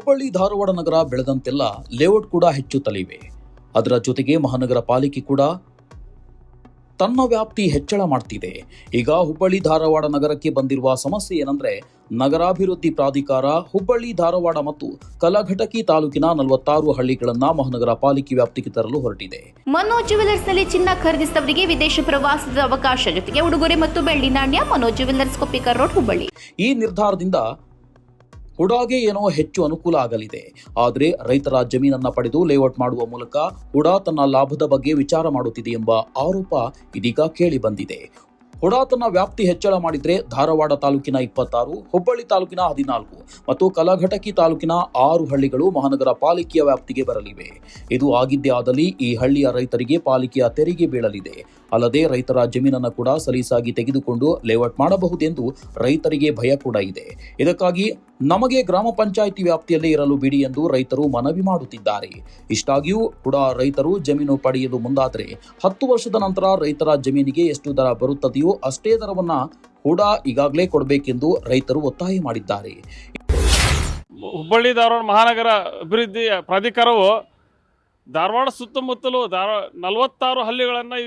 ಹುಬ್ಬಳ್ಳಿ ಧಾರವಾಡ ನಗರ ಬೆಳೆದಂತೆಲ್ಲ layout ಕೂಡ ಹೆಚ್ಚುತ್ತಲಿವೆ. ಅದರ ಜೊತೆಗೆ ಮಹಾನಗರ ಪಾಲಿಕೆ ಕೂಡ ತನ್ನ ವ್ಯಾಪ್ತಿ ಹೆಚ್ಚಳ ಮಾಡ್ತಿದೆ. ಈಗ ಹುಬ್ಬಳ್ಳಿ ಧಾರವಾಡ ನಗರಕ್ಕೆ ಬಂದಿರುವ ಸಮಸ್ಯೆ ಏನಂದ್ರೆ, ನಗರಾಭಿವೃದ್ಧಿ ಪ್ರಾಧಿಕಾರ ಹುಬ್ಬಳ್ಳಿ ಧಾರವಾಡ ಮತ್ತು ಕಲಘಟಕಿ ತಾಲೂಕಿನ 46 ಹಳ್ಳಿಗಳನ್ನ ಮಹಾನಗರ ಪಾಲಿಕೆ ವ್ಯಾಪ್ತಿಗೆ ತರಲು ಹೊರಟಿದೆ. ಮನೋ ಜ್ಯುವೆಲರ್ಸ್ ನಲ್ಲಿ ಚಿನ್ನ ಖರೀದಿಸಿದವರಿಗೆ ವಿದೇಶ ಪ್ರವಾಸದ ಅವಕಾಶ, ಜೊತೆಗೆ ಉಡುಗೊರೆ ಮತ್ತು ಬೆಳ್ಳಿ ನಾಣ್ಯ. ಮನೋ ಜ್ಯುವೆಲರ್ಸ್, ಕೊಪ್ಪಿಕರ್ ರೋಡ್, ಹುಬ್ಬಳ್ಳಿ. ಈ ನಿರ್ಧಾರದಿಂದ ಹುಡಾಗೆ ಏನೋ ಹೆಚ್ಚು ಅನುಕೂಲ ಆಗಲಿದೆ. ಆದರೆ ರೈತರ ಜಮೀನನ್ನ ಪಡೆದು ಲೇಔಟ್ ಮಾಡುವ ಮೂಲಕ ಹುಡಾ ತನ್ನ ಲಾಭದ ಬಗ್ಗೆ ವಿಚಾರ ಮಾಡುತ್ತಿದೆ ಎಂಬ ಆರೋಪ ಇದೀಗ ಕೇಳಿ ಬಂದಿದೆ. ಹುಡಾ ತನ್ನ ವ್ಯಾಪ್ತಿ ಹೆಚ್ಚಳ ಮಾಡಿದ್ರೆ ಧಾರವಾಡ ತಾಲೂಕಿನ 26, ಹುಬ್ಬಳ್ಳಿ ತಾಲೂಕಿನ 14 ಮತ್ತು ಕಲಘಟಕಿ ತಾಲೂಕಿನ 6 ಹಳ್ಳಿಗಳು ಮಹಾನಗರ ಪಾಲಿಕೆಯ ವ್ಯಾಪ್ತಿಗೆ ಬರಲಿವೆ. ಇದು ಆಗಿದ್ದೇ ಆದಲ್ಲಿ ಈ ಹಳ್ಳಿಯ ರೈತರಿಗೆ ಪಾಲಿಕೆಯ ತೆರಿಗೆ ಬೀಳಲಿದೆ. ಅಲ್ಲದೆ ರೈತರ ಜಮೀನನ್ನು ಕೂಡ ಸಲೀಸಾಗಿ ತೆಗೆದುಕೊಂಡು ಲೇಔಟ್ ಮಾಡಬಹುದೆಂದು ರೈತರಿಗೆ ಭಯ ಕೂಡ ಇದೆ. ಇದಕ್ಕಾಗಿ ನಮಗೆ ಗ್ರಾಮ ಪಂಚಾಯಿತಿ ವ್ಯಾಪ್ತಿಯಲ್ಲೇ ಇರಲು ಬಿಡಿ ಎಂದು ರೈತರು ಮನವಿ ಮಾಡುತ್ತಿದ್ದಾರೆ. ಇಷ್ಟಾಗಿಯೂ ಹುಡಾ ರೈತರು ಜಮೀನು ಪಡೆಯಲು ಮುಂದಾದರೆ 10 ವರ್ಷದ ನಂತರ ರೈತರ ಜಮೀನಿಗೆ ಎಷ್ಟು ದರ ಬರುತ್ತದೆಯೋ ಅಷ್ಟೇ ದರವನ್ನ ಹುಡಾ ಈಗಾಗಲೇ ಕೊಡಬೇಕೆಂದು ರೈತರು ಒತ್ತಾಯ ಮಾಡಿದ್ದಾರೆ. ಹುಬ್ಬಳ್ಳಿ ಧಾರವಾಡ ಮಹಾನಗರ ಅಭಿವೃದ್ಧಿ ಪ್ರಾಧಿಕಾರವು ಧಾರವಾಡ ಸುತ್ತಮುತ್ತಲು 46 ಹಳ್ಳಿಗಳನ್ನು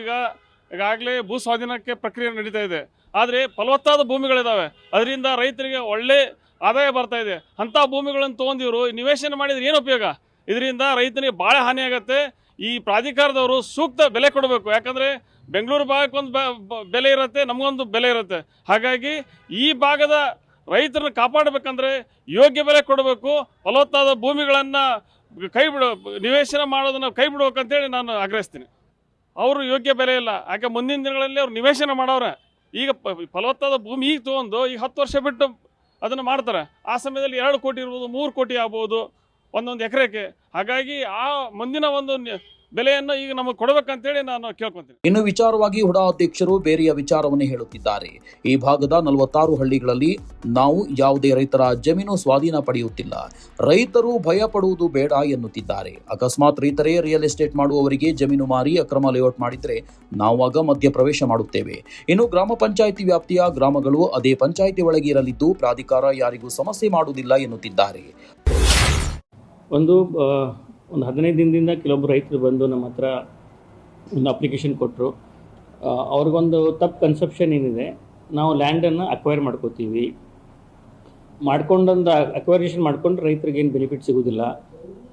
ಈಗಾಗಲೇ ಭೂ ಸ್ವಾಧೀನಕ್ಕೆ ಪ್ರಕ್ರಿಯೆ ನಡೀತಾ ಇದೆ. ಆದರೆ ಫಲವತ್ತಾದ ಭೂಮಿಗಳಿದ್ದಾವೆ, ಅದರಿಂದ ರೈತರಿಗೆ ಒಳ್ಳೆ ಆದಾಯ ಬರ್ತಾ ಇದೆ. ಅಂಥ ಭೂಮಿಗಳನ್ನು ತೊಗೊಂಡಿವರು ನಿವೇಶನ ಮಾಡಿದ್ರೆ ಏನು ಉಪಯೋಗ? ಇದರಿಂದ ರೈತನಿಗೆ ಭಾಳ ಹಾನಿಯಾಗತ್ತೆ. ಈ ಪ್ರಾಧಿಕಾರದವರು ಸೂಕ್ತ ಬೆಲೆ ಕೊಡಬೇಕು. ಯಾಕಂದರೆ ಬೆಂಗಳೂರು ಭಾಗಕ್ಕೊಂದು ಬೆಲೆ ಇರುತ್ತೆ, ನಮಗೊಂದು ಬೆಲೆ ಇರುತ್ತೆ. ಹಾಗಾಗಿ ಈ ಭಾಗದ ರೈತರನ್ನು ಕಾಪಾಡಬೇಕಂದ್ರೆ ಯೋಗ್ಯ ಬೆಲೆ ಕೊಡಬೇಕು. ಫಲವತ್ತಾದ ಭೂಮಿಗಳನ್ನು ನಿವೇಶನ ಮಾಡೋದನ್ನು ಕೈ ಬಿಡ್ಬೇಕಂತೇಳಿ ನಾನು ಆಗ್ರಹಿಸ್ತೀನಿ. ಅವರು ಯೋಗ್ಯ ಬೆಲೆ ಇಲ್ಲ, ಯಾಕೆ ಮುಂದಿನ ದಿನಗಳಲ್ಲಿ ಅವ್ರು ನಿವೇಶನ ಮಾಡವ್ರೆ. ಈಗ ಫಲವತ್ತಾದ ಭೂಮಿ ಈಗ ತೊಗೊಂಡು ಈಗ 10 ವರ್ಷ ಬಿಟ್ಟು ಅದನ್ನು ಮಾಡ್ತಾರೆ. ಆ ಸಮಯದಲ್ಲಿ 2 ಕೋಟಿ ಇರ್ಬೋದು, 3 ಕೋಟಿ ಆಗ್ಬೋದು ಒಂದೊಂದು ಎಕರೆಗೆ. ಹಾಗಾಗಿ ಆ ಮುಂದಿನ ಒಂದು ಬೆಲೆಯನ್ನು ಈಗ ನಮಗೆ ಕೊಡಬೇಕಂತೇಳಿ ನಾನು ಕೇಳ್ಕೊತೀನಿ. ಇನ್ನು ವಿಚಾರವಾಗಿ ಹುಡಾ ಅಧ್ಯಕ್ಷರು ಬೇರೆಯ ವಿಚಾರವನ್ನೇ ಹೇಳುತ್ತಿದ್ದಾರೆ. ಈ ಭಾಗದ 46 ಹಳ್ಳಿಗಳಲ್ಲಿ ನಾವು ಯಾವುದೇ ರೈತರ ಜಮೀನು ಸ್ವಾಧೀನ ಪಡೆಯುತ್ತಿಲ್ಲ, ರೈತರು ಭಯ ಪಡುವುದು ಬೇಡ ಎನ್ನುತ್ತಿದ್ದಾರೆ. ಅಕಸ್ಮಾತ್ ರೈತರೇ ರಿಯಲ್ ಎಸ್ಟೇಟ್ ಮಾಡುವವರಿಗೆ ಜಮೀನು ಮಾರಿ ಅಕ್ರಮ ಲೇಔಟ್ ಮಾಡಿದ್ರೆ ನಾವಾಗ ಮಧ್ಯ ಪ್ರವೇಶ ಮಾಡುತ್ತೇವೆ. ಇನ್ನು ಗ್ರಾಮ ಪಂಚಾಯಿತಿ ವ್ಯಾಪ್ತಿಯ ಗ್ರಾಮಗಳು ಅದೇ ಪಂಚಾಯಿತಿ ಒಳಗೆ ಇರಲಿದ್ದು ಪ್ರಾಧಿಕಾರ ಯಾರಿಗೂ ಸಮಸ್ಯೆ ಮಾಡುವುದಿಲ್ಲ ಎನ್ನುತ್ತಿದ್ದಾರೆ. ಒಂದು 15 ದಿನದಿಂದ ಕೆಲವೊಬ್ಬರು ರೈತರು ಬಂದು ನಮ್ಮ ಹತ್ರ ಒಂದು ಅಪ್ಲಿಕೇಶನ್ ಕೊಟ್ಟರು. ಅವ್ರಿಗೊಂದು ತಪ್ಪು ಕನ್ಸೆಪ್ಷನ್ ಏನಿದೆ, ನಾವು ಲ್ಯಾಂಡನ್ನು ಅಕ್ವೈರ್ ಮಾಡ್ಕೋತೀವಿ, ಮಾಡ್ಕೊಂಡೊಂದು ಅಕ್ವೈರೇಷನ್ ಮಾಡ್ಕೊಂಡು ರೈತರಿಗೆ ಏನು ಬೆನಿಫಿಟ್ ಸಿಗೋದಿಲ್ಲ.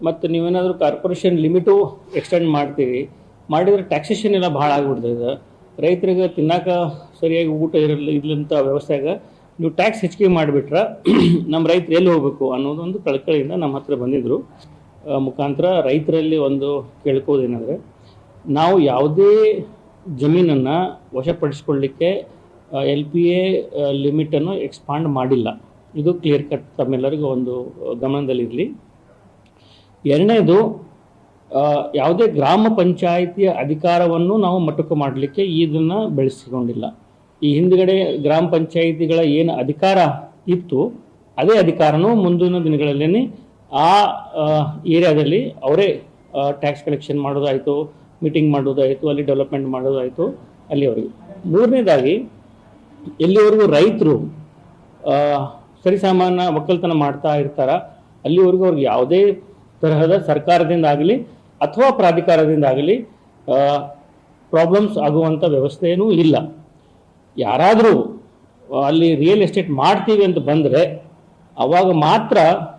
ಮತ್ತು ನೀವೇನಾದರೂ ಕಾರ್ಪೊರೇಷನ್ ಲಿಮಿಟು ಎಕ್ಸ್ಟೆಂಡ್ ಮಾಡ್ತೀವಿ, ಮಾಡಿದರೆ ಟ್ಯಾಕ್ಸೇಷನ್ ಎಲ್ಲ ಭಾಳ ಆಗಿಬಿಡ್ತದೆ. ರೈತರಿಗೆ ತಿನ್ನೋಕೆ ಸರಿಯಾಗಿ ಊಟ ಇರಲಿಂಥ ವ್ಯವಸ್ಥೆಯಾಗ ನೀವು ಟ್ಯಾಕ್ಸ್ ಹೆಚ್ಚಿಗೆ ಮಾಡಿಬಿಟ್ರೆ ನಮ್ಮ ರೈತರು ಎಲ್ಲಿ ಹೋಗಬೇಕು ಅನ್ನೋದೊಂದು ಕಳಕಳಿಯಿಂದ ನಮ್ಮ ಹತ್ರ ಬಂದಿದ್ದರು. ಮುಖಾಂತರ ರೈತರಲ್ಲಿ ಒಂದು ಕೇಳ್ಕೋದೇನೆಂದರೆ, ನಾವು ಯಾವುದೇ ಜಮೀನನ್ನು ವಶಪಡಿಸ್ಕೊಳ್ಳಿಕ್ಕೆ LPA ಲಿಮಿಟನ್ನು ಎಕ್ಸ್ಪಾಂಡ್ ಮಾಡಿಲ್ಲ. ಇದು ಕ್ಲಿಯರ್ ಕಟ್ ತಮ್ಮೆಲ್ಲರಿಗೂ ಒಂದು ಗಮನದಲ್ಲಿರಲಿ. ಎರಡನೇದು, ಯಾವುದೇ ಗ್ರಾಮ ಪಂಚಾಯಿತಿಯ ಅಧಿಕಾರವನ್ನು ನಾವು ಮೊಟಕು ಮಾಡಲಿಕ್ಕೆ ಇದನ್ನು ಬೆಳೆಸಿಕೊಂಡಿಲ್ಲ. ಈ ಹಿಂದುಗಡೆ ಗ್ರಾಮ ಪಂಚಾಯಿತಿಗಳ ಏನು ಅಧಿಕಾರ ಇತ್ತು ಅದೇ ಅಧಿಕಾರನೂ ಮುಂದಿನ ದಿನಗಳಲ್ಲೇ ಆ ಏರಿಯಾದಲ್ಲಿ ಅವರೇ ಟ್ಯಾಕ್ಸ್ ಕಲೆಕ್ಷನ್ ಮಾಡೋದಾಯಿತು, ಮೀಟಿಂಗ್ ಮಾಡೋದಾಯಿತು, ಅಲ್ಲಿ ಡೆವಲಪ್ಮೆಂಟ್ ಮಾಡೋದಾಯಿತು ಅಲ್ಲಿವರೆಗೂ. ಮೂರನೇದಾಗಿ, ಎಲ್ಲಿವರೆಗೂ ರೈತರು ಸರಿಸಾಮಾನ್ಯ ಒಕ್ಕಲ್ತನ ಮಾಡ್ತಾ ಇರ್ತಾರ ಅಲ್ಲಿವರೆಗೂ ಅವ್ರಿಗೆ ಯಾವುದೇ ತರಹದ ಸರ್ಕಾರದಿಂದ ಆಗಲಿ ಅಥವಾ ಪ್ರಾಧಿಕಾರದಿಂದ ಆಗಲಿ ಪ್ರಾಬ್ಲಮ್ಸ್ ಆಗುವಂಥ ವ್ಯವಸ್ಥೆಯೂ ಇಲ್ಲ. ಯಾರಾದರೂ ಅಲ್ಲಿ ರಿಯಲ್ ಎಸ್ಟೇಟ್ ಮಾಡ್ತೀವಿ ಅಂತ ಬಂದರೆ ಅವಾಗ ಮಾತ್ರ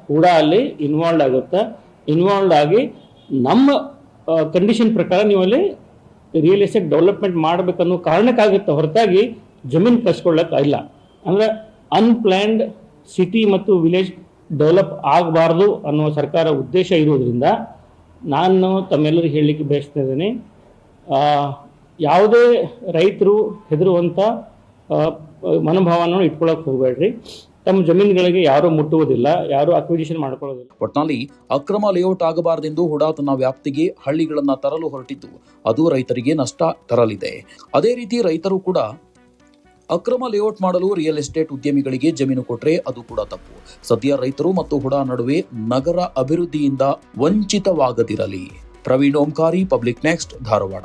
ಕೂಡ ಅಲ್ಲಿ ಇನ್ವಾಲ್ವ್ ಆಗುತ್ತೆ. ಇನ್ವಾಲ್ವ್ ಆಗಿ ನಮ್ಮ ಕಂಡೀಷನ್ ಪ್ರಕಾರ ನೀವು ಅಲ್ಲಿ ರಿಯಲ್ ಎಸ್ಟೇಟ್ ಡೆವಲಪ್ಮೆಂಟ್ ಮಾಡಬೇಕನ್ನೋ ಕಾರಣಕ್ಕಾಗುತ್ತೆ ಹೊರತಾಗಿ ಜಮೀನು ಕಸ್ಕೊಳ್ಳೋಕೆ ಇಲ್ಲ. ಅಂದರೆ ಅನ್ಪ್ಲ್ಯಾನ್ಡ್ ಸಿಟಿ ಮತ್ತು ವಿಲೇಜ್ ಡೆವಲಪ್ ಆಗಬಾರ್ದು ಅನ್ನೋ ಸರ್ಕಾರ ಉದ್ದೇಶ ಇರೋದ್ರಿಂದ ನಾನು ತಮ್ಮೆಲ್ಲರಿಗೂ ಹೇಳಲಿಕ್ಕೆ ಬಯಸ್ತಾ ಇದ್ದೀನಿ, ಯಾವುದೇ ರೈತರು ಹೆದರುವಂಥ ಮನೋಭಾವವನ್ನು ಇಟ್ಕೊಳ್ಳೋಕೆ ಹೋಗಬೇಡ್ರಿ. ತಮ್ಮ ಜಮೀನುಗಳಿಗೆ ಯಾರೂ ಮುಟ್ಟುವುದಿಲ್ಲ, ಯಾರೂ ಅಕ್ವಿಜಿಷನ್ ಮಾಡ್ಕೊಳ್ಳೋದಿಲ್ಲ. ಒಟ್ನಲ್ಲಿ ಅಕ್ರಮ ಲೇಔಟ್ ಆಗಬಾರದೆಂದು ಹುಡಾ ತನ್ನ ವ್ಯಾಪ್ತಿಗೆ ಹಳ್ಳಿಗಳನ್ನ ತರಲು ಹೊರಟಿದ್ದು ಅದು ರೈತರಿಗೆ ನಷ್ಟ ತರಲಿದೆ. ಅದೇ ರೀತಿ ರೈತರು ಕೂಡ ಅಕ್ರಮ ಲೇಔಟ್ ಮಾಡಲು ರಿಯಲ್ ಎಸ್ಟೇಟ್ ಉದ್ಯಮಿಗಳಿಗೆ ಜಮೀನು ಕೊಟ್ರೆ ಅದು ಕೂಡ ತಪ್ಪು. ಸದ್ಯ ರೈತರು ಮತ್ತು ಹುಡಾ ನಡುವೆ ನಗರ ಅಭಿವೃದ್ಧಿಯಿಂದ ವಂಚಿತವಾಗದಿರಲಿ. Praveen Omkari, public next, Dharwad.